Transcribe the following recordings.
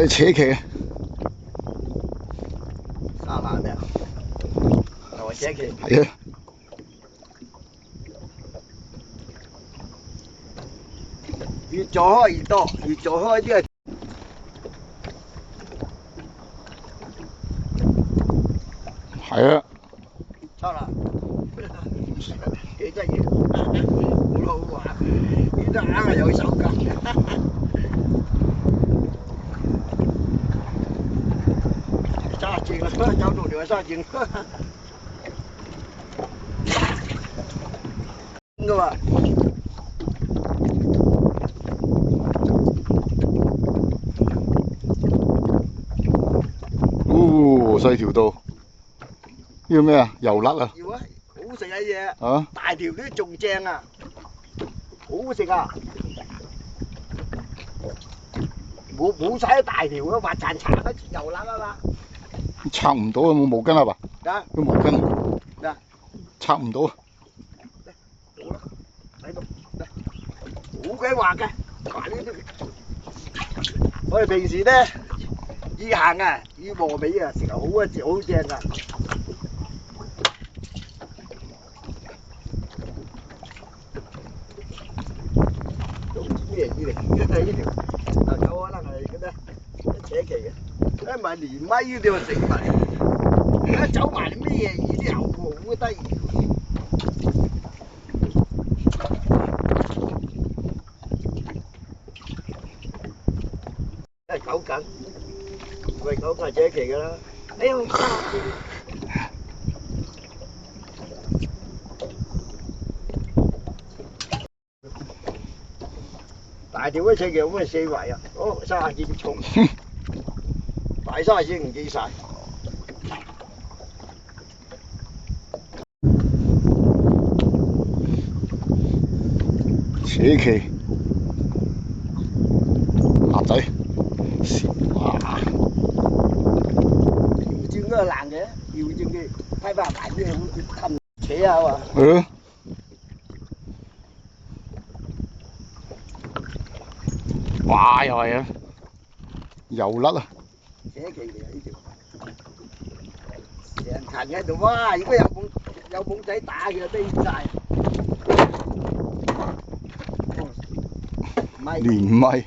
係扯旗啊！沙蘭啊，又係扯旗。係啊，越做開越多，越做開啲係係啊，沙蘭，幾得意，好好玩，呢度硬係有手㗎。沙正啦，走到條沙正。㗎嘛。哦，細條道，呢個咩啊？油甩啊！要啊，好食啊嘢。啊！大條啲仲正啊，好食啊！冇晒大條啊，滑潺潺啊，油甩啊嘛。拆唔到啊！冇毛巾啊吧？啊，個毛巾嗱，拆唔到啊！好啦，喺度，好鬼滑嘅，滑呢啲。我哋平時咧以行啊，以和味啊，食好啊，好正噶。都唔知咩魚嚟，一睇呢條，有可能係嗰啲扯旗嘅，一咪連咪呢啲食埋，一走埋啲咩魚啲口好得意。係狗緊，喂狗係扯旗㗎啦。哎呀，大條嗰扯旗好咩四圍啊？哦，30支葱，大30支唔記晒。扯旗，鴨仔，哇！調轉嗰個爛嘅，調轉佢批翻埋啲好似冚扯下喎。係咯。哇！又係啊，油甩啊！扯旗嚟啊呢條，成群喺度哇！如果有懵仔打嘅飛晒。連咪。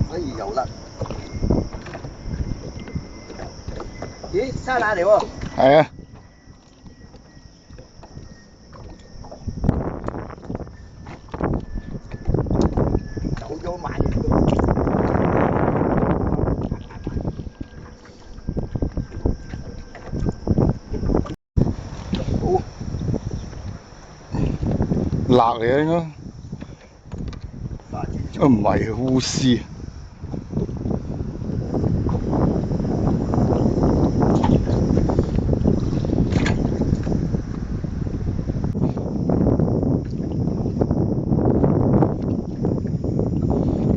可以油甩。咦，沙乸嚟喎！係啊。走咗埋。好。辣嚟啊應該。啊唔係烏絲。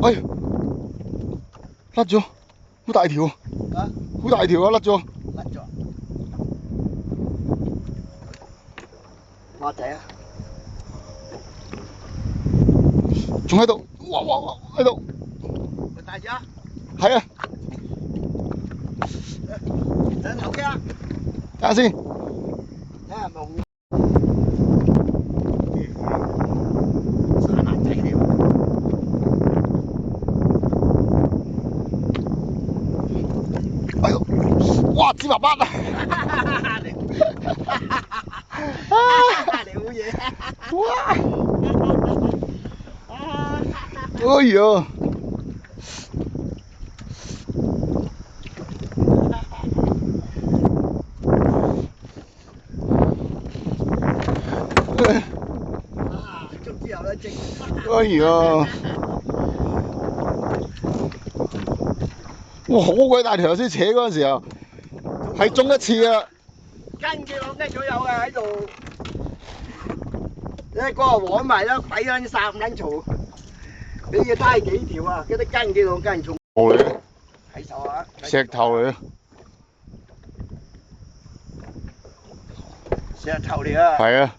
哎呀，甩咗，好大條啊！好大條啊，甩咗。甩咗。孖仔啊！仲喺度，哇哇哇喺度。大隻啊！係啊。等頭嘅。睇下先。睇下係咪好？沙蘭仔嚟喎。哎呦，哇！芝麻巴啊！你好嘢！哇！哎呀！捉之後咧正。哎呀！哇！好鬼大條，頭先扯嗰陣時候，係中一次啊！斤幾兩斤左右啊喺度。你嗰個玩埋啦，鬼撚殺唔撚嘈。你要睇幾條啊？嗰啲斤幾兩斤重。嚟嘅，睇手啊！石頭嚟嘅，石頭嚟啊！係啊，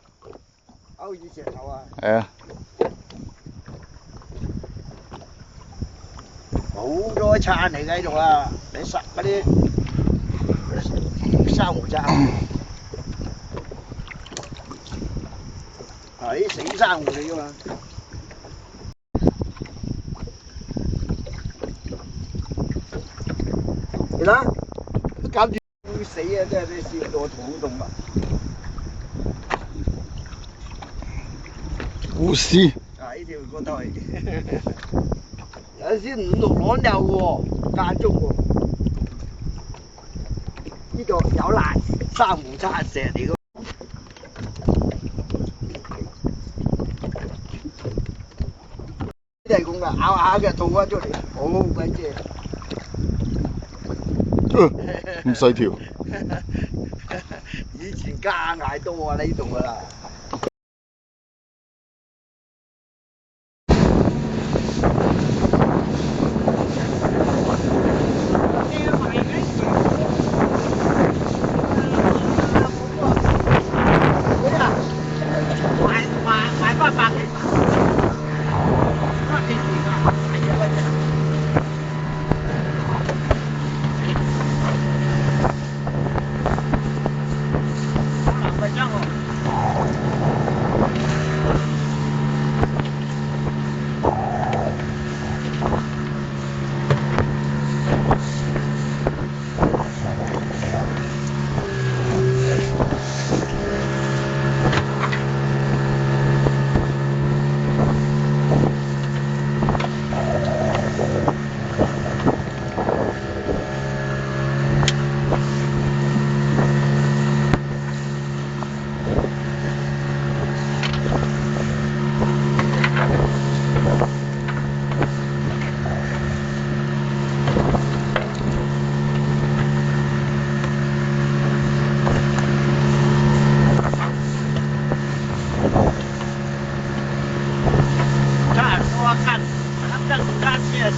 勾住石頭啊！係啊，好多撐嚟喺度啊！你實嗰啲珊瑚撐，係死珊瑚嚟噶嘛？你睇，都搞住會死啊！真係你試過土動物。烏絲，啊！呢條個都係有陣時5、6攞有喎，間中喎。呢度有爛珊瑚撐石嚟嘅。係咁噶，咬下嘅吐翻出嚟，好鬼正。咁細條，以前加嗌多啊呢度噶啦。買800幾。看，咱这家切是，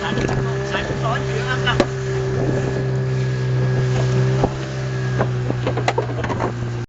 咱短远啊。